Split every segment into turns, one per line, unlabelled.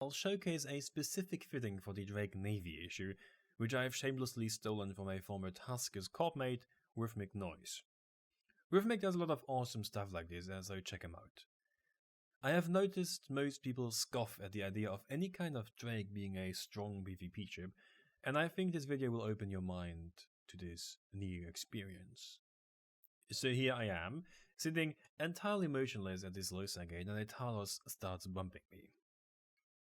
I'll showcase a specific fitting for the Drake Navy issue, which I have shamelessly stolen from a former Tuskers corpmate, Rhythmic Noise. Rhythmic does a lot of awesome stuff like this, so check him out. I have noticed most people scoff at the idea of any kind of Drake being a strong PvP ship, and I think this video will open your mind to this new experience. So here I am, sitting entirely motionless at this Losa gate, and a Talos starts bumping me.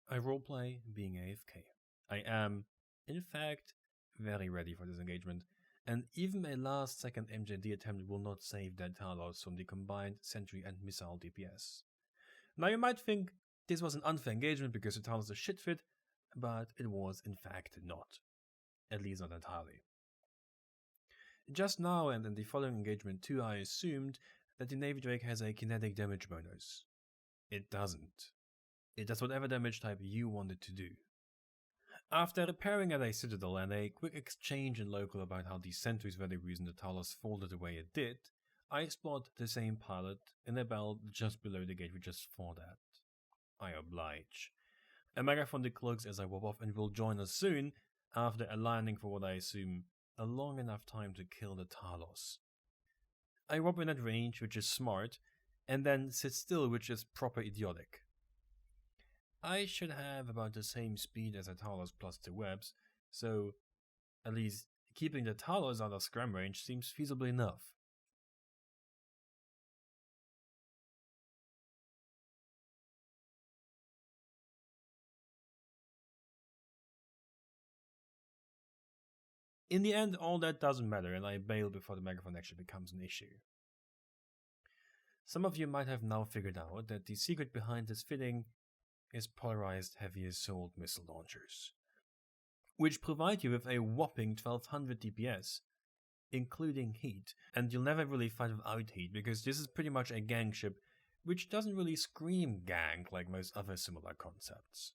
I roleplay being AFK. I am, in fact, very ready for this engagement, and even a last-second MJD attempt will not save that Talos from the combined sentry and missile DPS. Now you might think this was an unfair engagement because the Talos is a shit fit, but it was in fact not. At least not entirely. Just now and in the following engagement too, I assumed that the Navy Drake has a kinetic damage bonus. It doesn't. It does whatever damage type you want it to do. After repairing at a citadel and a quick exchange in local about how the sentries were the reason the Talos folded the way it did, I spot the same pilot in a belt just below the gate we just fought at. I oblige. A megaphone decloaks as I warp off and will join us soon, after aligning for what I assume a long enough time to kill the Talos. I warp in at range, which is smart, and then sit still, which is proper idiotic. I should have about the same speed as a Talos plus 2 webs, so at least keeping the Talos out of scram range seems feasible enough. In the end, all that doesn't matter, and I bail before the megaphone actually becomes an issue. Some of you might have now figured out that the secret behind this fitting is Polarized heavy assault missile launchers, which provide you with a whopping 1200 DPS, including heat, and you'll never really fight without heat because this is pretty much a gang ship which doesn't really scream gang like most other similar concepts.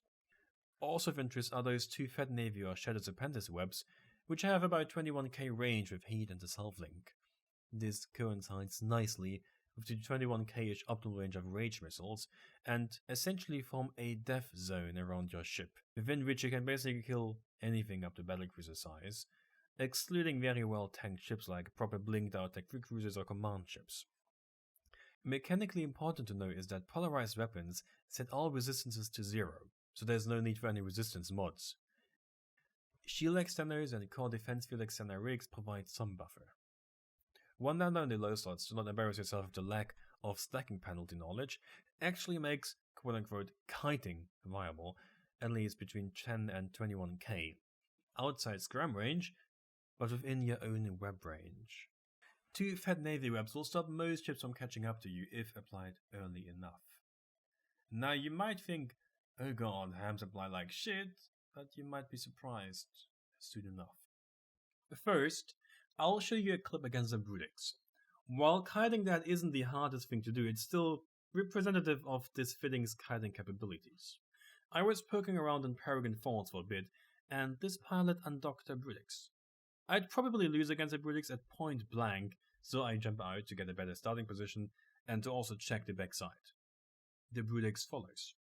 Also of interest are those 2 Fed Navy or Shadows Apprentice webs, which have about 21k range with heat and the self-link. This coincides nicely with the 21k-ish optimal range of rage missiles, and essentially form a death zone around your ship, within which you can basically kill anything up to battlecruiser size, excluding very well tanked ships like proper blinked out tech free cruisers or command ships. Mechanically important to note is that Polarized weapons set all resistances to 0, so there's no need for any resistance mods. Shield extenders and core defense field extender rigs provide some buffer. One down in the low slots, to not embarrass yourself with the lack of stacking penalty knowledge, actually makes quote-unquote kiting viable, at least between 10 and 21k, outside scram range, but within your own web range. 2 Fed Navy webs will stop most ships from catching up to you if applied early enough. Now you might think, oh god, hams apply like shit, but you might be surprised soon enough. First, I'll show you a clip against the Brutix. While kiting that isn't the hardest thing to do, it's still representative of this fitting's kiting capabilities. I was poking around in Paragon Falls for a bit, and this pilot undocked a Brutix. I'd probably lose against a Brutix at point blank, so I jump out to get a better starting position and to also check the backside. The Brutix follows.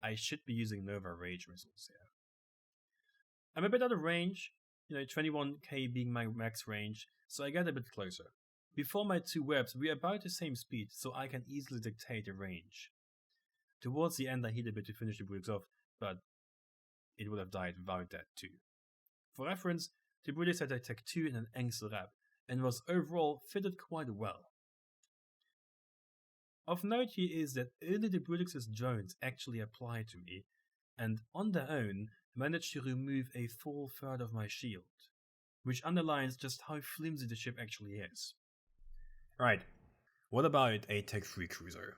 I should be using Nova Rage missiles here. I'm a bit out of range, 21k being my max range, so I get a bit closer. Before my 2 webs, we are about the same speed, so I can easily dictate the range. Towards the end I hit a bit to finish the Brutix off, but it would have died without that too. For reference, the Brutix had a Tech 2 and an Angsel Rap, and was overall fitted quite well. Of note here is that only the Brutix's drones actually apply to me, and on their own managed to remove a full third of my shield, which underlines just how flimsy the ship actually is. Right, what about a Tech 3 cruiser?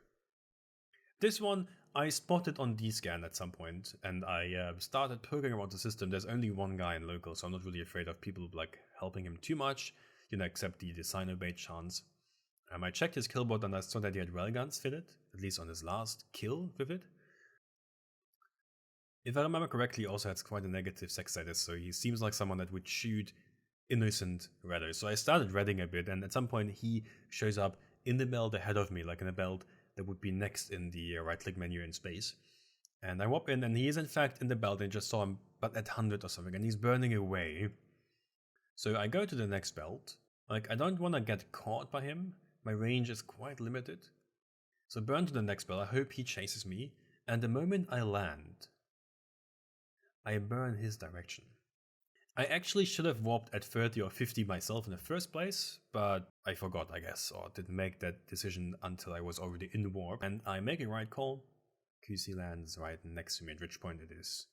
This one I spotted on D-scan at some point, and I started poking around the system. There's only one guy in local, so I'm not really afraid of people helping him too much, except the Sinobait chance. I checked his killboard and I saw that he had railguns fitted, at least on his last kill with it. If I remember correctly, he also has quite a negative sex status, so he seems like someone that would shoot innocent rather. So I started reading a bit, and at some point he shows up in the belt ahead of me, like in a belt that would be next in the right-click menu in space. And I warp in, and he is in fact in the belt, and just saw him but at 100 or something, and he's burning away. So I go to the next belt. Like, I don't want to get caught by him. My range is quite limited. So burn to the next belt. I hope he chases me. And the moment I land, I burn his direction. I actually should have warped at 30 or 50 myself in the first place, but I forgot, I guess, or didn't make that decision until I was already in warp. And I make a right call. QC lands right next to me, at which point it is,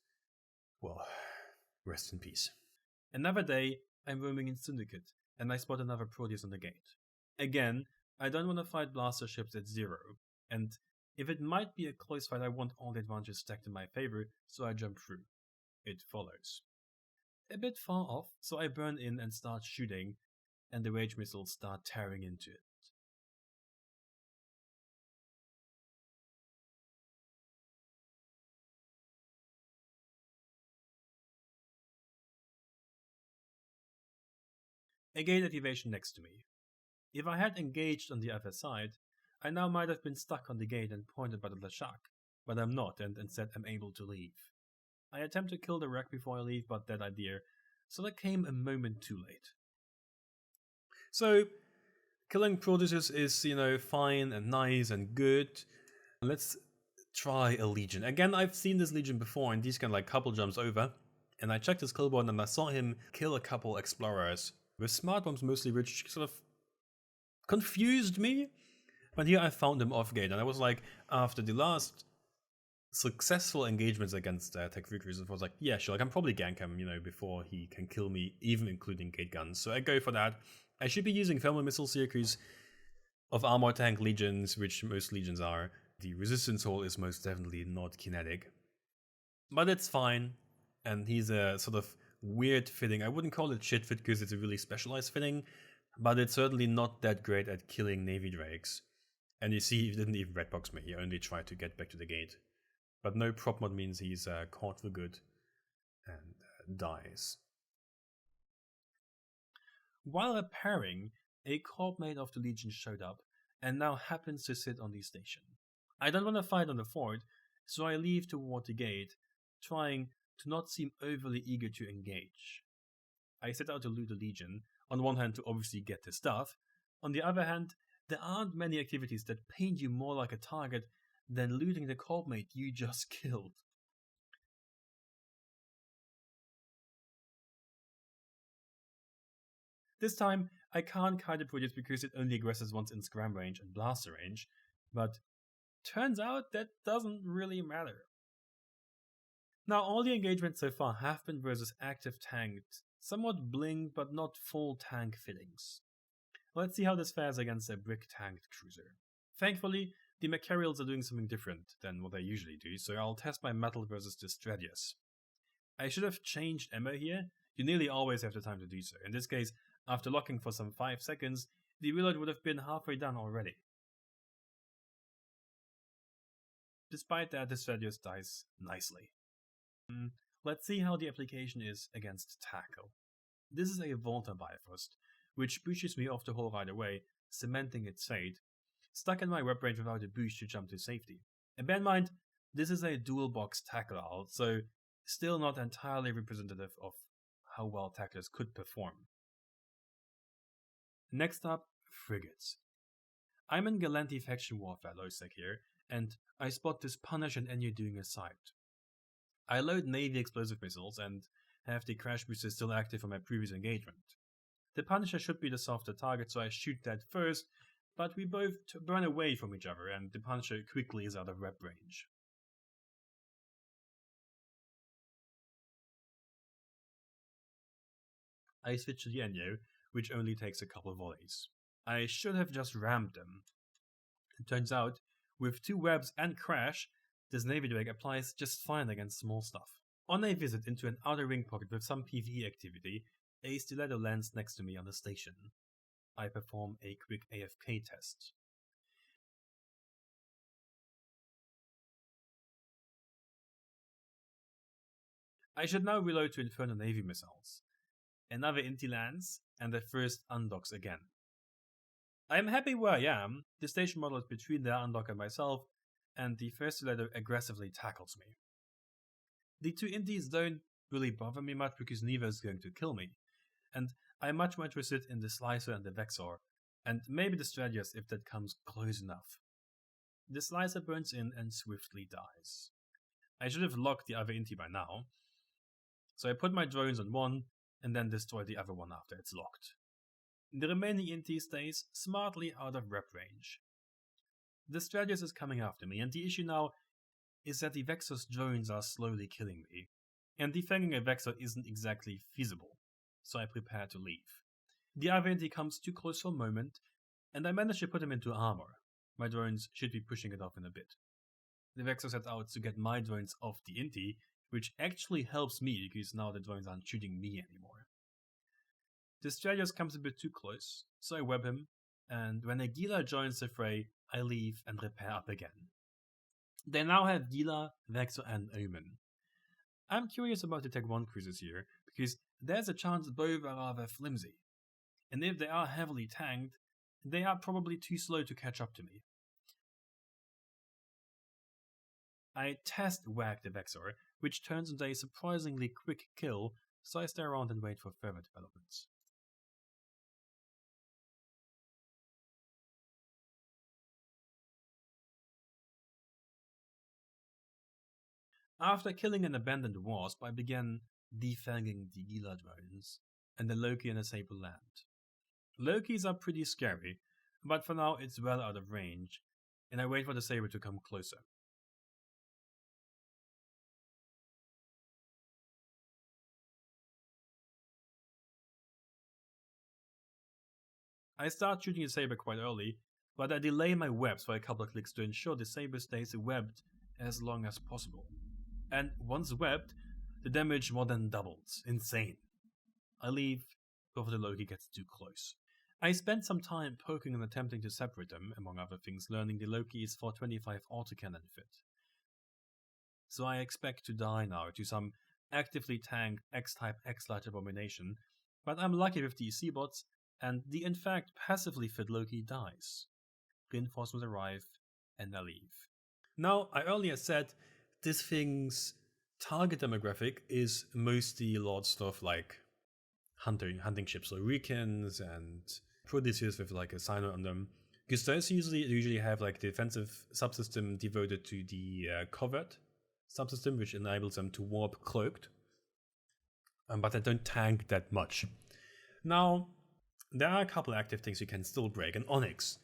well, rest in peace. Another day, I'm roaming in Syndicate, and I spot another Proteus on the gate. Again, I don't want to fight blaster ships at 0, and if it might be a close fight, I want all the advantages stacked in my favor, so I jump through. It follows. A bit far off, so I burn in and start shooting, and the rage missiles start tearing into it. A gate activation next to me. If I had engaged on the other side, I now might have been stuck on the gate and pointed by the Lashak, but I'm not, and instead am able to leave. I attempt to kill the wreck before I leave, but that idea sort of came a moment too late. So, killing Proteus is, fine and nice and good. Let's try a Legion. Again, I've seen this Legion before, and these can couple jumps over. And I checked his kill board, and I saw him kill a couple Explorers with smart bombs mostly, which sort of confused me. But here I found him off gate, and I was like, after the last successful engagements against Tech Victories, I was like, yeah, sure, I can probably gank him, before he can kill me, even including gate guns. So I go for that. I should be using thermal missile series of armor tank legions, which most legions are. The resistance hull is most definitely not kinetic. But it's fine, and he's a sort of weird fitting. I wouldn't call it shit fit because it's a really specialized fitting, but it's certainly not that great at killing Navy Drakes. And you see, he didn't even redbox me, he only tried to get back to the gate. But no prop mod means he's caught for good and dies. While repairing, a corp mate of the Legion showed up and now happens to sit on the station. I don't want to fight on the fort, so I leave toward the gate, trying to not seem overly eager to engage. I set out to loot the Legion, on one hand to obviously get the stuff, on the other hand, there aren't many activities that paint you more like a target than looting the corp mate you just killed. This time, I can't kite the Proteus because it only aggresses once in scram range and blaster range, but turns out that doesn't really matter. Now, all the engagements so far have been versus active tanked, somewhat blinged but not full tank fittings. Let's see how this fares against a brick tanked cruiser. Thankfully, the Macarials are doing something different than what they usually do, so I'll test my metal versus the Stradius. I should have changed ammo here. You nearly always have the time to do so. In this case, after locking for some 5 seconds, the reload would have been halfway done already. Despite that, the Stradius dies nicely. Let's see how the application is against Tackle. This is a Volta Bifrost, which pushes me off the hull right away, cementing its fate, stuck in my web range without a boost to jump to safety. And bear in mind, this is a dual box tackle hull, so still not entirely representative of how well tacklers could perform. Next up, frigates. I'm in Galanti faction warfare low-sec here, and I spot this Punish and Enu doing a sight. I load Navy explosive missiles and have the crash booster still active from my previous engagement. The Punisher should be the softer target, so I shoot that first, but we both burn away from each other and the Punisher quickly is out of rep range. I switch to the Enu, which only takes a couple of volleys. I should have just rammed them. It turns out, with 2 webs and crash, this Navy Drake applies just fine against small stuff. On a visit into an outer ring pocket with some PvE activity, a stiletto lands next to me on the station. I perform a quick AFK test. I should now reload to Inferno Navy missiles. Another Inti lands, and the first undocks again. I am happy where I am. The station model is between the undock and myself, and the first letter aggressively tackles me. The two Indies don't really bother me much because neither is going to kill me, and I'm much more interested in the Slicer and the Vexor, and maybe the Strategist if that comes close enough. The Slicer burns in and swiftly dies. I should have locked the other Inti by now, so I put my drones on one and then destroy the other one after it's locked. The remaining Inti stays smartly out of rep range. The Strategist is coming after me, and the issue now is that the Vexor's drones are slowly killing me, and defanging a Vexor isn't exactly feasible, so I prepare to leave. The other Inti comes too close for a moment, and I manage to put him into armor. My drones should be pushing it off in a bit. The Vexor sets out to get my drones off the Inti, which actually helps me because now the drones aren't shooting me anymore. The Strategist comes a bit too close, so I web him, and when a Gila joins the fray, I leave and repair up again. They now have Gila, Vexor, and Omen. I'm curious about the Tech 1 cruisers here, because there's a chance both are rather flimsy, and if they are heavily tanked, they are probably too slow to catch up to me. I test whack the Vexor, which turns into a surprisingly quick kill, so I stay around and wait for further developments. After killing an abandoned wasp, I began defanging the Gila drones, and the Loki and the Saber land. Lokis are pretty scary, but for now it's well out of range, and I wait for the Saber to come closer. I start shooting the Saber quite early, but I delay my webs for a couple of clicks to ensure the Saber stays webbed as long as possible. And once webbed, the damage more than doubles. Insane. I leave before the Loki gets too close. I spent some time poking and attempting to separate them, among other things learning the Loki is for 25 autocannon fit. So I expect to die now to some actively tanked X-type X-large abomination, but I'm lucky with the C-bots, and the in fact passively fit Loki dies. Reinforcements arrive, and I leave. Now, I earlier said this thing's target demographic is mostly a lot of stuff like hunting ships like Recons and Proteus with like a signer on them, because those usually have like the defensive subsystem devoted to the covert subsystem, which enables them to warp cloaked, but they don't tank that much. Now, there are a couple active things you can still break, and Onix,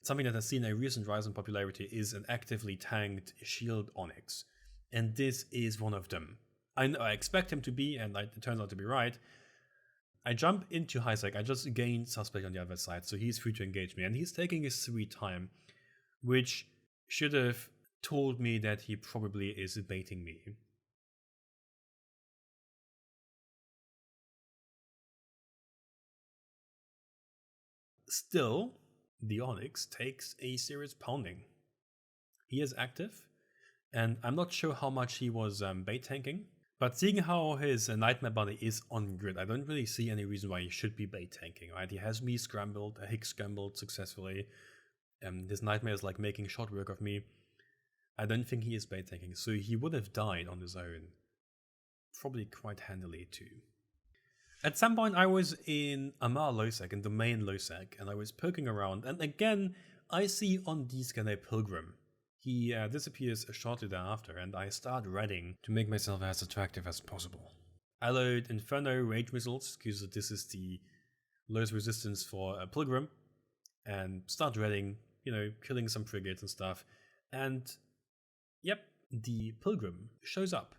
something that has seen a recent rise in popularity, is an actively tanked shield Onix, and this is one of them. I expect him to be, and it turns out to be right. I jump into Highsec, I just gained suspect on the other side, so he's free to engage me, and he's taking his sweet time, which should have told me that he probably is baiting me. Still, the Onix takes a serious pounding. He is active, and I'm not sure how much he was bait tanking, but seeing how his Nightmare Bunny is on grid, I don't really see any reason why he should be bait tanking, right? He has me scrambled, Higgs scrambled successfully, his Nightmare is like making short work of me. I don't think he is bait tanking, so he would have died on his own. Probably quite handily too. At some point I was in Amar Losec, in the main Losec, and I was poking around, and again I see on D-scan a Pilgrim. He disappears shortly thereafter, and I start reading to make myself as attractive as possible. I load Inferno Rage Missiles, because this is the lowest resistance for a Pilgrim, and start reading, killing some frigates and stuff, and yep, the Pilgrim shows up.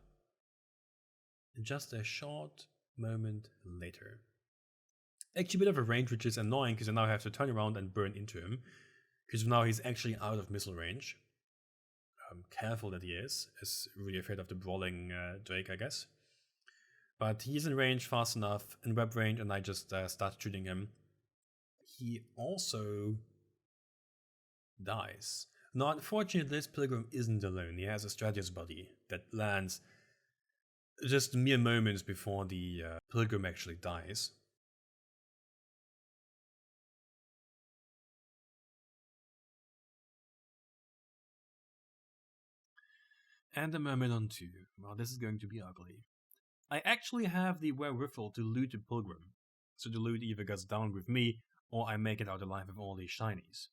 Just a short moment later. Actually a bit of a range, which is annoying because I now have to turn around and burn into him, because now he's actually out of missile range. Careful that he is really afraid of the brawling Drake, I guess. But he's in range fast enough, in web range, and I just start shooting him. He also dies. Now, unfortunately, this Pilgrim isn't alone. He has a Strategist buddy that lands just mere moments before the Pilgrim actually dies. And the Myrmidon too. Well, this is going to be ugly. I actually have the wherewithal to loot the Pilgrim, so the loot either goes down with me, or I make it out alive with all these shinies.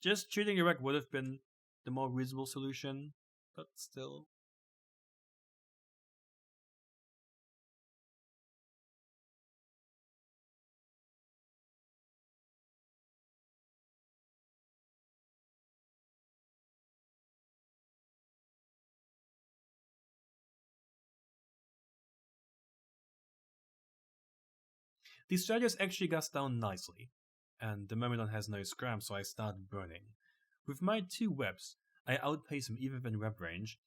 Just shooting the wreck would have been the more reasonable solution, but still. The Status actually goes down nicely, and the Myrmidon has no scram, so I start burning. With my 2 webs, I outpace him even in web range.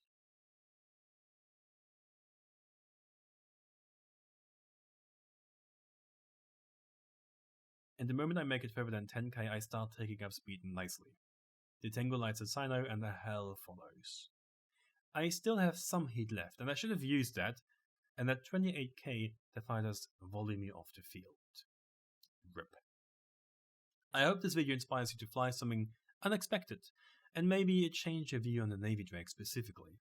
And the moment I make it further than 10k, I start taking up speed nicely. The Tango lights a Sino, and the hell follows. I still have some heat left, and I should have used that, and at 28k, the fighters volley me off the field. RIP. I hope this video inspires you to fly something unexpected, and maybe change your view on the Navy drag specifically.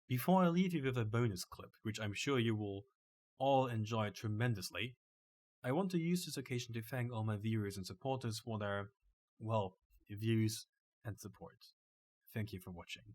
Before I leave you with a bonus clip, which I'm sure you will all enjoy tremendously, I want to use this occasion to thank all my viewers and supporters for their, well, views and support. Thank you for watching.